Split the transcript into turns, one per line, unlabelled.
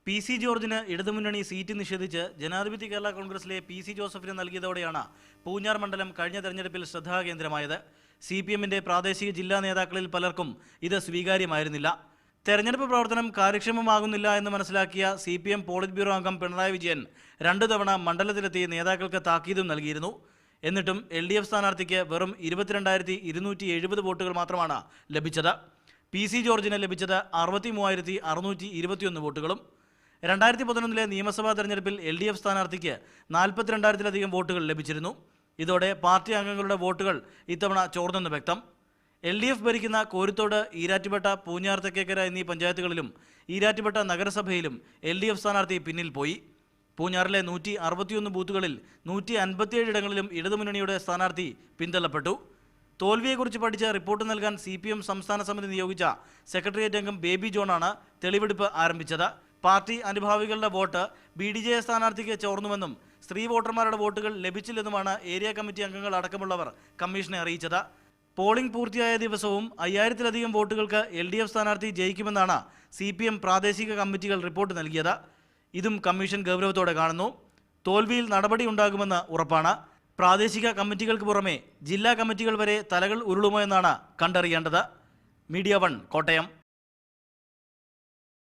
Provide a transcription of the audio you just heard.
PC ജോർജിന് ഇടതുമുന്നണി seat നിഷേധിച്ച് ജനാധിപത്യ കേരള കോൺഗ്രസിലെ PC ജോസഫിന് നൽകിയതോടെയാണ് പൂഞ്ഞാർ മണ്ഡലം കഴിഞ്ഞ തെരഞ്ഞെടുപ്പിൽ ശ്രദ്ധാകേന്ദ്രമായത്. CPMന്റെ പ്രാദേശിക ജില്ലാ നേതാക്കളിൽ പലർക്കും ഇത് സ്വീകാര്യമായിരുന്നില്ല. തെരഞ്ഞെടുപ്പ് പ്രവർത്തനം കാര്യക്ഷമമാകുന്നില്ല എന്ന് മനസ്സിലാക്കിയ CPM പോളിറ്റ് ബ്യൂറോ അംഗം പിണറായി വിജയൻ 2 തവണ മണ്ഡലത്തിലെത്തി നേതാക്കൾക്ക് താക്കീതും നൽകിയിരുന്നു. എന്നിട്ടും LDF സ്ഥാനാർത്ഥിക്ക് വെറും 22,270 വോട്ടുകൾ മാത്രമാണ് ലഭിച്ചത്. PC ജോർജിന് ലഭിച്ചത് 63,621 വോട്ടുകളും. 2011 നിയമസഭാ തെരഞ്ഞെടുപ്പിൽ LDF സ്ഥാനാർത്ഥിക്ക് 42,000-ലധികം വോട്ടുകൾ ലഭിച്ചിരുന്നു. ഇതോടെ പാർട്ടി അംഗങ്ങളുടെ വോട്ടുകൾ ഇത്തവണ ചോർന്നെന്ന് വ്യക്തം. LDF ഭരിക്കുന്ന കോരുത്തോട്, ഈരാറ്റുപേട്ട, പൂഞ്ഞാർ, തെക്കേക്കര എന്നീ പഞ്ചായത്തുകളിലും ഈരാറ്റുപേട്ട നഗരസഭയിലും LDF സ്ഥാനാർത്ഥി പിന്നിൽ പോയി. പൂഞ്ഞാറിലെ 161 ബൂത്തുകളിൽ 157 ഇടങ്ങളിലും ഇടതുമുന്നണിയുടെ സ്ഥാനാർത്ഥി പിന്തള്ളപ്പെട്ടു. തോൽവിയെക്കുറിച്ച് പഠിച്ച് റിപ്പോർട്ട് നൽകാൻ CPM സംസ്ഥാന സമിതി നിയോഗിച്ച സെക്രട്ടേറിയറ്റ് അംഗം ബേബി ജോണാണ് തെളിവെടുപ്പ് ആരംഭിച്ചത്. പാർട്ടി അനുഭാവികളുടെ വോട്ട് BDJ സ്ഥാനാർത്ഥിക്ക് ചോർന്നുവെന്നും സ്ത്രീ വോട്ടർമാരുടെ വോട്ടുകൾ ലഭിച്ചില്ലെന്നുമാണ് ഏരിയ കമ്മിറ്റി അംഗങ്ങൾ അടക്കമുള്ളവർ കമ്മീഷനെ അറിയിച്ചത്. പോളിംഗ് പൂർത്തിയായ ദിവസവും 5000-ലധികം വോട്ടുകൾക്ക് LDF സ്ഥാനാർത്ഥി ജയിക്കുമെന്നാണ് CPM പ്രാദേശിക കമ്മിറ്റികൾ റിപ്പോർട്ട് നൽകിയത്. ഇതും കമ്മീഷൻ ഗൗരവത്തോടെ കാണുന്നു. തോൽവിയിൽ നടപടി ഉണ്ടാകുമെന്ന് ഉറപ്പാണ്. പ്രാദേശിക കമ്മിറ്റികൾക്ക് പുറമെ ജില്ലാ കമ്മിറ്റികൾ വരെ തലകൾ ഉരുളുമോ എന്നാണ് കണ്ടറിയേണ്ടത്. മീഡിയ 1 കോട്ടയം.